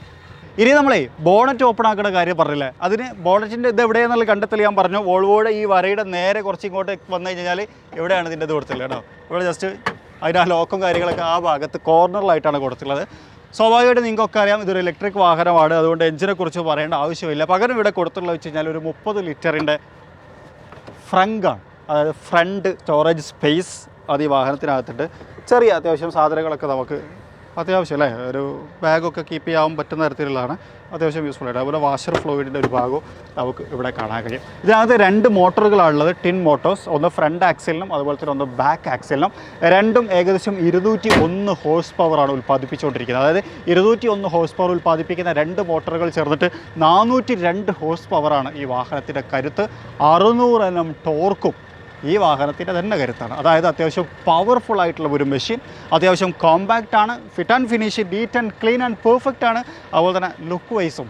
ഇനി നമ്മളെ ബോണറ്റ് ഓപ്പൺ ആക്കുന്ന കാര്യം പറഞ്ഞില്ലേ, അതിന് ബോണറ്റിൻ്റെ ഇത് എവിടെയെന്നുള്ള കണ്ടെത്തൽ ഞാൻ പറഞ്ഞു. വോൾവോയുടെ ഈ വരയുടെ നേരെ കുറച്ച് ഇങ്ങോട്ട് വന്നു കഴിഞ്ഞാൽ എവിടെയാണ് ഇതിൻ്റെ ഇത് കൊടുത്തില്ല കേട്ടോ. ഇവിടെ ജസ്റ്റ് അതിൻ്റെ ആ ലോക്കും കാര്യങ്ങളൊക്കെ ആ ഭാഗത്ത് കോർണറിലായിട്ടാണ് കൊടുത്തിട്ടുള്ളത്. സ്വാഭാവികമായിട്ട് നിങ്ങൾക്കൊക്കെ അറിയാം ഇതൊരു ഇലക്ട്രിക് വാഹനമാണ്, അതുകൊണ്ട് എഞ്ചിനെ കുറിച്ച് പറയേണ്ട ആവശ്യമില്ല. പകരം ഇവിടെ കൊടുത്തിട്ടുള്ളത് വെച്ച് കഴിഞ്ഞാൽ ഒരു 30 ലിറ്ററിൻ്റെ ഫ്രങ്കാണ്. അതായത് ഫ്രണ്ട് സ്റ്റോറേജ് സ്പേസ് അത് ഈ വാഹനത്തിനകത്തുണ്ട്. ചെറിയ അത്യാവശ്യം സാധനങ്ങളൊക്കെ നമുക്ക് അത്യാവശ്യം അല്ലേ, ഒരു ബാഗൊക്കെ കീപ്പ് ചെയ്യാൻ പറ്റുന്ന തരത്തിലുള്ളതാണ്. അത്യാവശ്യം യൂസ്ഫുൾ ആയിട്ട്. അതുപോലെ വാഷർ ഫ്ലൂയിഡിൻ്റെ ഒരു ഭാഗവും നമുക്ക് ഇവിടെ കാണാൻ കഴിയും. ഇതിനകത്ത് 2 മോട്ടറുകളാണുള്ളത്, ടിൻ മോട്ടോഴ്സ്. ഒന്ന് ഫ്രണ്ട് ആക്സിലിനും അതുപോലെ തന്നെ ഒന്ന് ബാക്ക് ആക്സിലിനും. രണ്ടും ഏകദേശം 201 ഹോഴ്സ് പവറാണ് ഉൽപ്പാദിപ്പിച്ചുകൊണ്ടിരിക്കുന്നത്. അതായത് 201 ഹോഴ്സ് പവർ ഉൽപ്പാദിപ്പിക്കുന്ന 2 മോട്ടറുകൾ ചേർന്നിട്ട് 402 ഹോഴ്സ് പവറാണ് ഈ വാഹനത്തിൻ്റെ കരുത്ത്. 600 Nm ടോർക്കും ഈ വാഹനത്തിൻ്റെ തന്നെ കരുത്താണ്. അതായത് അത്യാവശ്യം പവർഫുൾ ആയിട്ടുള്ള ഒരു മെഷീൻ. അത്യാവശ്യം കോമ്പാക്റ്റ് ആണ്. Fit and finish neat and clean and perfect ആണ്. അതുപോലെ തന്നെ ലുക്ക് വൈസും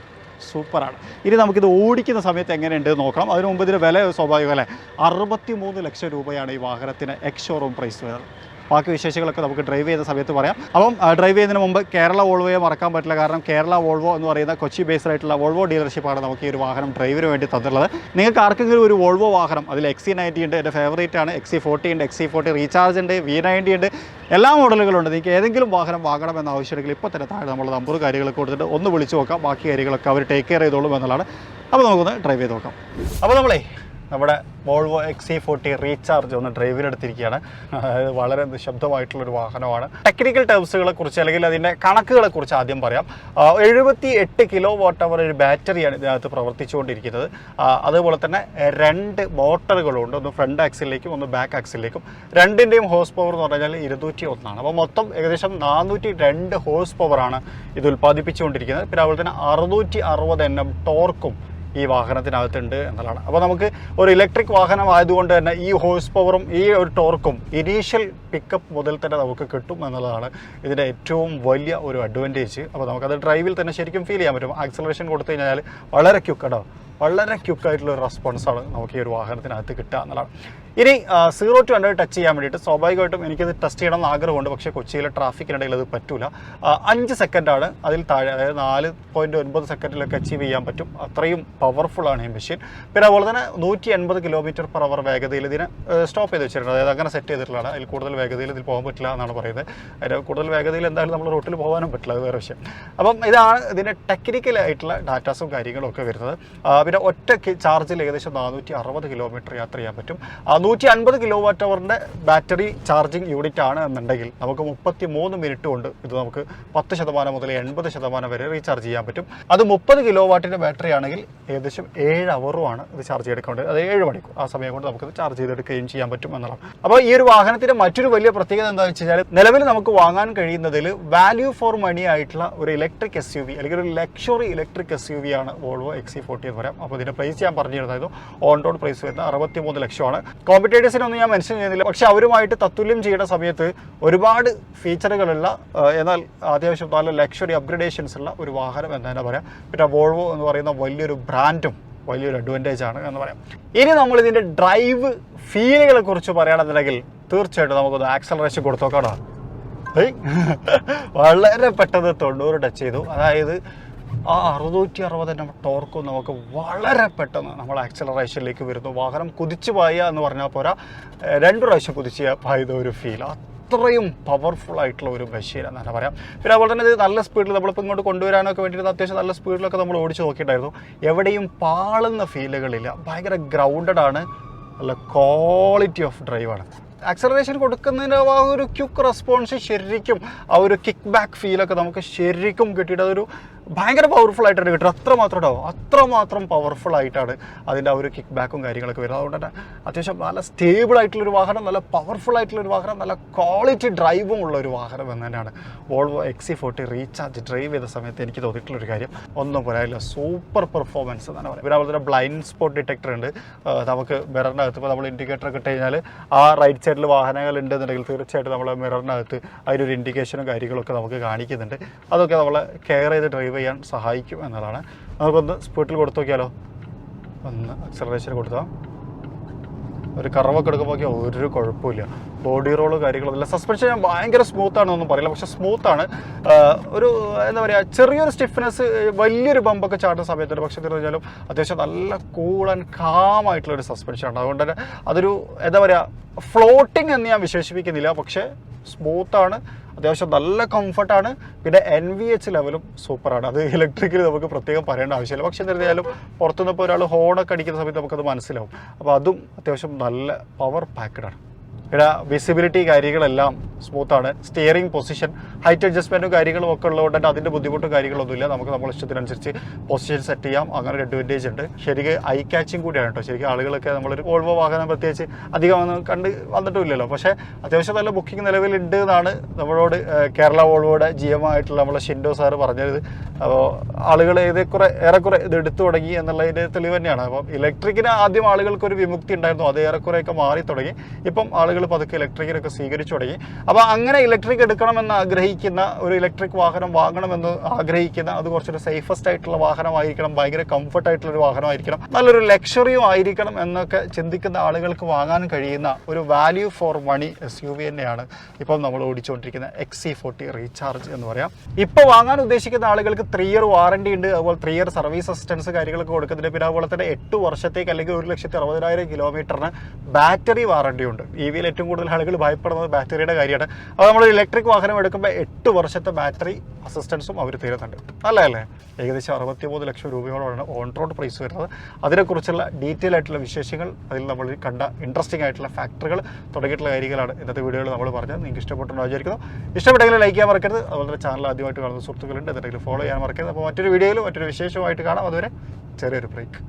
സൂപ്പറാണ്. ഇനി നമുക്കിത് ഓടിക്കുന്ന സമയത്ത് എങ്ങനെയുണ്ട് നോക്കണം. അതിന് മുമ്പ് ഇതിൻ്റെ വില സ്വാഭാവികം അല്ലേ, 63 ലക്ഷം രൂപയാണ് ഈ വാഹനത്തിന് എക്സ്-ഷോറൂം പ്രൈസ് വരുന്നത്. ബാക്കി വിശേഷങ്ങളൊക്കെ നമുക്ക് ഡ്രൈവ് ചെയ്യുന്ന സമയത്ത് പറയാം. അപ്പം ഡ്രൈവ് ചെയ്യുന്നതിന് മുമ്പ് കേരള വോൾവോയെ മറക്കാൻ പറ്റില്ല. കാരണം കേരള വോൾവോ എന്ന് പറയുന്ന കൊച്ചി ബേസ്ഡ് ആയിട്ടുള്ള വോൾവോ ഡീലർഷിപ്പാണ് നമുക്ക് ഈ ഒരു വാഹനം ഡ്രൈവിന് വേണ്ടി തന്നിട്ടുള്ളത്. നിങ്ങൾക്ക് ആർക്കെങ്കിലും ഒരു വോൾവോ വാഹനം, അതിൽ XC90 ഉണ്ട്, എൻ്റെ ഫേവറേറ്റ് ആണ്. XC40 ഉണ്ട്, XC40 റീചാർജ് ഉണ്ട്, V90 ഉണ്ട്, എല്ലാ മോഡലുകളുണ്ട്. നിങ്ങൾക്ക് ഏതെങ്കിലും വാഹനം വാങ്ങണമെന്ന ആവശ്യമുണ്ടെങ്കിൽ ഇപ്പോൾ തന്നെ താഴെ നമ്മൾ നമ്പർ കാര്യങ്ങളൊക്കെ കൊടുത്തിട്ട് ഒന്ന് വിളിച്ച് നോക്കാം. ബാക്കി കാര്യങ്ങളൊക്കെ അവർ ടേക്ക് കെയർ ചെയ്തോളും എന്നുള്ളതാണ്. അപ്പോൾ നമുക്കൊന്ന് ഡ്രൈവ് ചെയ്ത് നോക്കാം. അപ്പോൾ നമ്മളെ നമ്മുടെ വോൾവോ XC40 റീചാർജ് ഒന്ന് ഡ്രൈവിനെടുത്തിരിക്കുകയാണ്. അതായത് വളരെ നിശബ്ദമായിട്ടുള്ളൊരു വാഹനമാണ്. ടെക്നിക്കൽ ടേംസുകളെ കുറിച്ച് അല്ലെങ്കിൽ അതിൻ്റെ കണക്കുകളെ കുറിച്ച് ആദ്യം പറയാം. 78 kWh ഒരു ബാറ്ററിയാണ് ഇതിനകത്ത് പ്രവർത്തിച്ചുകൊണ്ടിരിക്കുന്നത്. അതുപോലെ തന്നെ 2 മോട്ടറുകളുണ്ട്. ഒന്ന് ഫ്രണ്ട് ആക്സിലേക്കും ഒന്ന് ബാക്ക് ആക്സിലേക്കും. രണ്ടിൻ്റെയും ഹോഴ്സ് പവർ എന്ന് പറഞ്ഞാൽ 201 ആണ്. അപ്പോൾ മൊത്തം ഏകദേശം 402 ഹോഴ്സ് പവറാണ് ഇത് ഉൽപ്പാദിപ്പിച്ചുകൊണ്ടിരിക്കുന്നത്. പിന്നെ അതുപോലെ തന്നെ 660 Nm ടോർക്കും ഈ വാഹനത്തിനകത്തുണ്ട് എന്നുള്ളതാണ്. അപ്പോൾ നമുക്ക് ഒരു ഇലക്ട്രിക് വാഹനം ആയതുകൊണ്ട് തന്നെ ഈ ഹോഴ്സ് പവറും ഈ ഒരു ടോർക്കും ഇനീഷ്യൽ പിക്കപ്പ് മുതൽ തന്നെ നമുക്ക് കിട്ടും എന്നുള്ളതാണ് ഇതിൻ്റെ ഏറ്റവും വലിയ ഒരു അഡ്വാൻറ്റേജ്. അപ്പോൾ നമുക്കത് ഡ്രൈവിൽ തന്നെ ശരിക്കും ഫീൽ ചെയ്യാൻ പറ്റും. ആക്സലറേഷൻ കൊടുത്തു കഴിഞ്ഞാൽ വളരെ ക്യുക്കാണ്, വളരെ ക്യുക്കായിട്ടുള്ളൊരു റെസ്പോൺസാണ് നമുക്ക് ഈ ഒരു വാഹനത്തിനകത്ത് കിട്ടുക എന്നുള്ളതാണ്. ഇനി 0 to 100 ടച്ച് ചെയ്യാൻ വേണ്ടിയിട്ട് സ്വാഭാവികമായിട്ടും എനിക്കത് ടെസ്റ്റ് ചെയ്യണം എന്ന് ആഗ്രഹമുണ്ട്. പക്ഷേ കൊച്ചിയിലെ ട്രാഫിക്കിനിടയിൽ അത് പറ്റൂല. 5 സെക്കൻഡാണ് അതിൽ താഴെ, അതായത് 4.9 സെക്കൻഡിലൊക്കെ അച്ചീവ് ചെയ്യാൻ പറ്റും. അത്രയും പവർഫുള്ളാണ് ഈ മെഷീൻ. പിന്നെ അതുപോലെ തന്നെ 180 km/h വേഗതയിൽ ഇതിനെ സ്റ്റോപ്പ് ചെയ്ത് വെച്ചിട്ടുണ്ട്. അതായത് അങ്ങനെ സെറ്റ് ചെയ്തിട്ടുള്ളതാണ്. അതിൽ കൂടുതൽ വേഗതയിൽ ഇതിൽ പോകാൻ പറ്റില്ല എന്നാണ് പറയുന്നത്. അതിൻ്റെ കൂടുതൽ വേഗതയിൽ എന്തായാലും നമ്മൾ റോട്ടിൽ പോകാനും പറ്റില്ല, അത് വേറെ വിഷയം. അപ്പം ഇതാണ് ഇതിൻ്റെ ടെക്നിക്കലായിട്ടുള്ള ഡാറ്റാസും കാര്യങ്ങളും ഒക്കെ വരുന്നത്. പിന്നെ ഒറ്റ ചാർജിൽ ഏകദേശം 460 കിലോമീറ്റർ യാത്ര ചെയ്യാൻ പറ്റും. 150 kWh ബാറ്ററി ചാർജിങ് യൂണിറ്റ് ആണ് എന്നുണ്ടെങ്കിൽ നമുക്ക് 33 മിനിറ്റ് കൊണ്ട് ഇത് നമുക്ക് 10% മുതൽ 80% വരെ റീചാർജ് ചെയ്യാൻ പറ്റും. അത് 30 kW ബാറ്ററി ആണെങ്കിൽ ഏകദേശം 7 അവറുമാണ് ഇത് ചാർജ് ചെയ്തെടുക്കേണ്ടത്. അത് 7 മണിക്കൂർ ആ സമയം കൊണ്ട് നമുക്കിത് ചാർജ് ചെയ്തെടുക്കുകയും ചെയ്യാൻ പറ്റും എന്നുള്ളതാണ്. അപ്പോൾ ഈ ഒരു വാഹനത്തിൻ്റെ മറ്റൊരു വലിയ പ്രത്യേകത എന്താണെന്ന് വെച്ച് കഴിഞ്ഞാൽ നിലവിൽ നമുക്ക് വാങ്ങാൻ കഴിയുന്നതിൽ വാല്യൂ ഫോർ മണി ആയിട്ടുള്ള ഒരു ഇലക്ട്രിക് SUV അല്ലെങ്കിൽ ഒരു ലക്ഷറി ഇലക്ട്രിക് SUV ആണ് വോൾവോ XC40 എന്ന് പറയാം. അപ്പോൾ ഇതിൻ്റെ പ്രൈസ് ഞാൻ പറഞ്ഞിരുന്നത് ഓൺ റോഡ് പ്രൈസ് വരുന്നത് 63 ലക്ഷമാണ്. കോമ്പറ്റേറ്റേഴ്സിനൊന്നും ഞാൻ മെൻഷൻ ചെയ്യുന്നില്ല, പക്ഷേ അവരുമായിട്ട് തത്തുല്യം ചെയ്യുന്ന സമയത്ത് ഒരുപാട് ഫീച്ചറുകളുള്ള എന്നാൽ അത്യാവശ്യം നല്ല ലക്ഷറി അപ്ഗ്രഡേഷൻസ് ഉള്ള ഒരു വാഹനം എന്ന് തന്നെ പറയാം. പിന്നെ വോൾവോ എന്ന് പറയുന്ന വലിയൊരു ബ്രാൻഡും വലിയൊരു അഡ്വാൻറ്റേജ് ആണ് എന്ന് പറയാം. ഇനി നമ്മൾ ഇതിൻ്റെ ഡ്രൈവ് ഫീലുകളെ കുറിച്ച് പറയുകയാണെന്നുണ്ടെങ്കിൽ തീർച്ചയായിട്ടും നമുക്കൊന്ന് ആക്സലറേഷൻ കൊടുത്തു നോക്കാം. വളരെ പെട്ടെന്ന് 90 ടച്ച് ചെയ്തു. അതായത് ആ 660 ടോർക്കും നമുക്ക് വളരെ പെട്ടെന്ന് നമ്മൾ ആക്സലറേഷനിലേക്ക് വരുന്നു. വാഹനം കുതിച്ചു പായുക എന്ന് പറഞ്ഞാൽ പോരാ, 2 പ്രാവശ്യം കുതിച്ച് പായുന്ന ഒരു ഫീൽ. അത്രയും പവർഫുൾ ആയിട്ടുള്ള ഒരു മെഷീൻ എന്നാണ് പറയാം. പിന്നെ അതുപോലെ തന്നെ ഇത് നല്ല സ്പീഡിൽ നമ്മളിപ്പോൾ ഇങ്ങോട്ട് കൊണ്ടുവരാനൊക്കെ വേണ്ടിയിട്ട് അത്യാവശ്യം നല്ല സ്പീഡിലൊക്കെ നമ്മൾ ഓടിച്ച് നോക്കിയിട്ടുണ്ടായിരുന്നു. എവിടെയും പാളുന്ന ഫീലുകളില്ല. ഭയങ്കര ഗ്രൗണ്ടഡ് ആണ്, നല്ല ക്വാളിറ്റി ഓഫ് ഡ്രൈവാണ്. ആക്സലറേഷൻ കൊടുക്കുന്നതിൻ്റെ ആ ഒരു ക്വിക്ക് റെസ്പോൺസ് ശരിക്കും ആ ഒരു കിക്ക് ബാക്ക് ഫീലൊക്കെ നമുക്ക് ശരിക്കും കിട്ടിയിട്ട് അതൊരു ഭയങ്കര പവർഫുൾ ആയിട്ടാണ് കിട്ടുക. അത്രമാത്രം പവർഫുൾ ആയിട്ടാണ് അതിൻ്റെ ആ ഒരു കിക്ക് ബാക്കും കാര്യങ്ങളൊക്കെ വരുന്നത്. അതുകൊണ്ട് തന്നെ അത്യാവശ്യം നല്ല സ്റ്റേബിൾ ആയിട്ടുള്ളൊരു വാഹനം, നല്ല പവർഫുൾ ആയിട്ടുള്ളൊരു വാഹനം, നല്ല ക്വാളിറ്റി ഡ്രൈവും ഉള്ള ഒരു വാഹനം എന്ന് തന്നെയാണ് വോൾവോ XC40 റീചാർജ് ഡ്രൈവ് ചെയ്ത സമയത്ത് എനിക്ക് തോന്നിയിട്ടുള്ളൊരു കാര്യം. ഒന്നും പറയാനില്ല, സൂപ്പർ പെർഫോമൻസ് എന്നാണ് പറയുന്നത്. പിന്നെ അതുപോലെ തന്നെ ബ്ലൈൻഡ് സ്പോട്ട് ഡിറ്റക്ടർ ഉണ്ട്. നമുക്ക് മിററിനകത്ത് ഇപ്പോൾ നമ്മൾ ഇൻഡിക്കേറ്റർ ഇട്ട് കഴിഞ്ഞാൽ ആ റൈറ്റ് സൈഡിൽ വാഹനങ്ങൾ ഉണ്ടെന്നുണ്ടെങ്കിൽ തീർച്ചയായിട്ടും നമ്മൾ മിററിനകത്ത് അതിനൊരു ഇൻഡിക്കേഷനും കാര്യങ്ങളൊക്കെ നമുക്ക് കാണിക്കുന്നുണ്ട്. അതൊക്കെ നമ്മളെ കെയർ ചെയ്ത് ഡ്രൈവ് ചെയ്യാൻ സഹായിക്കും എന്നതാണ്. നമുക്കൊന്ന് സ്പീഡിൽ കൊടുത്തു നോക്കിയാലോ. ഒന്ന് ആക്സലറേഷൻ കൊടുത്താൽ ഒരു കറവൊക്കെ എടുക്കുമ്പോൾ ഒരു കുഴപ്പമില്ല. ബോഡി റോള് കാര്യങ്ങളൊന്നുമില്ല. സസ്പെൻഷൻ ഞാൻ ഭയങ്കര സ്മൂത്താണെന്നൊന്നും പറയില്ല, പക്ഷേ സ്മൂത്താണ്. ഒരു എന്താ പറയുക, ചെറിയൊരു സ്റ്റിഫ്നെസ് വലിയൊരു ബമ്പൊക്കെ ചാടുന്ന സമയത്തുണ്ട്. പക്ഷേ എന്ന് പറഞ്ഞാലും അത്യാവശ്യം നല്ല കൂൾ ആൻഡ് കാം ആയിട്ടുള്ളൊരു സസ്പെൻഷനാണ്. അതുകൊണ്ട് തന്നെ അതൊരു എന്താ പറയുക, ഫ്ലോട്ടിങ് എന്ന് ഞാൻ വിശേഷിപ്പിക്കുന്നില്ല, പക്ഷേ സ്മൂത്താണ്, അത്യാവശ്യം നല്ല കംഫർട്ടാണ്. പിന്നെ NVH ലെവലും സൂപ്പറാണ്. അത് ഇലക്ട്രിക്കൽ നമുക്ക് പ്രത്യേകം പറയേണ്ട ആവശ്യമില്ല. പക്ഷേ എന്തായാലും പുറത്തുനിന്ന് ഇപ്പോൾ ഒരാൾ ഹോണൊക്കെ അടിക്കുന്ന സമയത്ത് നമുക്കത് മനസ്സിലാവും. അപ്പോൾ അതും അത്യാവശ്യം നല്ല പവർ പാക്കഡാണ്. പിന്നെ വിസിബിലിറ്റി കാര്യങ്ങളെല്ലാം സ്മൂത്താണ്. സ്റ്റിയറിംഗ് പൊസിഷൻ, ഹൈറ്റ് അഡ്ജസ്റ്റ്മെൻറ്റും കാര്യങ്ങളും ഒക്കെ ഉള്ളതുകൊണ്ട് തന്നെ അതിൻ്റെ ബുദ്ധിമുട്ടും കാര്യങ്ങളൊന്നുമില്ല. നമുക്ക് നമ്മുടെ ഇഷ്ടത്തിനനുസരിച്ച് പൊസിഷൻ സെറ്റ് ചെയ്യാം. അങ്ങനെ ഒരു അഡ്വാൻറ്റേജ് ഉണ്ട്. ശരിക്കും ഐ ക്യാച്ചിങ് കൂടിയാണ് കേട്ടോ. ശരിക്കും ആളുകളൊക്കെ നമ്മളൊരു വോൾവോ വാഹനം പ്രത്യേകിച്ച് അധികം ഒന്നും കണ്ട് വന്നിട്ടുമില്ലല്ലോ. പക്ഷേ അത്യാവശ്യം നല്ല ബുക്കിംഗ് നിലവിലുണ്ട് എന്നാണ് നമ്മളോട് കേരള വോൾവോയുടെ GM ആയിട്ടുള്ള നമ്മളെ ഷിൻഡോ സാറ് പറഞ്ഞത്. അപ്പോൾ ആളുകൾ ഏറെക്കുറെ ഇത് എടുത്തു തുടങ്ങി എന്നുള്ളതിൻ്റെ തെളിവ് തന്നെയാണ്. അപ്പം ഇലക്ട്രിക്കിന് ആദ്യം ആളുകൾക്കൊരു വിമുക്തി ഉണ്ടായിരുന്നു, അത് ഏറെക്കുറെയൊക്കെ മാറി തുടങ്ങി. ഇപ്പം ആളുകൾ പതുക്കെ ഇലക്ട്രിക്കിനൊക്കെ സ്വീകരിച്ചു തുടങ്ങി. അപ്പോൾ അങ്ങനെ ഇലക്ട്രിക് എടുക്കണമെന്ന് ആഗ്രഹിക്കുന്ന, ഒരു ഇലക്ട്രിക് വാഹനം വാങ്ങണമെന്ന് ആഗ്രഹിക്കുന്ന, അത് കുറച്ചൊരു സേഫസ്റ്റ് ആയിട്ടുള്ള വാഹനമായിരിക്കണം, ഭയങ്കര കംഫർട്ടായിട്ടുള്ളൊരു വാഹനമായിരിക്കണം, നല്ലൊരു ലക്ഷറിയും ആയിരിക്കണം എന്നൊക്കെ ചിന്തിക്കുന്ന ആളുകൾക്ക് വാങ്ങാൻ കഴിയുന്ന ഒരു വാല്യൂ ഫോർ മണി SUV തന്നെയാണ് ഇപ്പം നമ്മൾ ഓടിച്ചുകൊണ്ടിരിക്കുന്ന XC40 റീചാർജ് എന്ന് പറയാം. ഇപ്പോൾ വാങ്ങാൻ ഉദ്ദേശിക്കുന്ന ആളുകൾക്ക് 3 ഇയർ വാറണ്ടി ഉണ്ട്. അതുപോലെ 3 ഇയർ സർവീസ് അസിസ്റ്റൻസ് കാര്യങ്ങളൊക്കെ കൊടുക്കുന്നുണ്ട്. പിന്നെ അതുപോലെ തന്നെ 8 വർഷത്തേക്ക് അല്ലെങ്കിൽ 1,60,000 കിലോമീറ്ററിന് ബാറ്ററി വാറണ്ടി ഉണ്ട്. EVയിൽ ഏറ്റവും കൂടുതൽ ആളുകൾ ഭയപ്പെടുന്നത് ബാറ്ററിയുടെ കാര്യമാണ്. അപ്പോൾ നമ്മൾ ഇലക്ട്രിക് വാഹനം എടുക്കുമ്പോൾ 8 വർഷത്തെ ബാറ്ററി അസിസ്റ്റൻസും അവർ തരുന്നുണ്ട്. അല്ലേ? ഏകദേശം 63 ലക്ഷം രൂപയോളമാണ് ഓൺ റോഡ് പ്രൈസ് വരുന്നത്. അതിനെക്കുറിച്ചുള്ള ഡീറ്റെയിൽ ആയിട്ടുള്ള വിശേഷങ്ങൾ, അതിൽ നമ്മൾ കണ്ട ഇൻട്രസ്റ്റിംഗ് ആയിട്ടുള്ള ഫാക്ടറുകൾ തുടങ്ങിയിട്ടുള്ള കാര്യങ്ങളാണ് ഇന്നത്തെ വീഡിയോയിൽ നമ്മൾ പറഞ്ഞത്. നിങ്ങൾക്ക് ഇഷ്ടപ്പെട്ടെന്ന് വിചാരിക്കുന്നു. ഇഷ്ടപ്പെട്ടെങ്കിൽ ലൈക്ക് ചെയ്യാൻ മറക്കരുത്. അതുപോലെ ചാനൽ ആദ്യമായിട്ട് കാണുന്ന സുഹൃത്തുക്കളുണ്ട്, എന്തെങ്കിലും ഫോളോ ചെയ്യാൻ മറക്കരുത്. അപ്പോൾ മറ്റൊരു വീഡിയോയിലും മറ്റൊരു വിശേഷമായിട്ട് കാണാം. അതുവരെ ചെറിയൊരു ബ്രേക്ക്.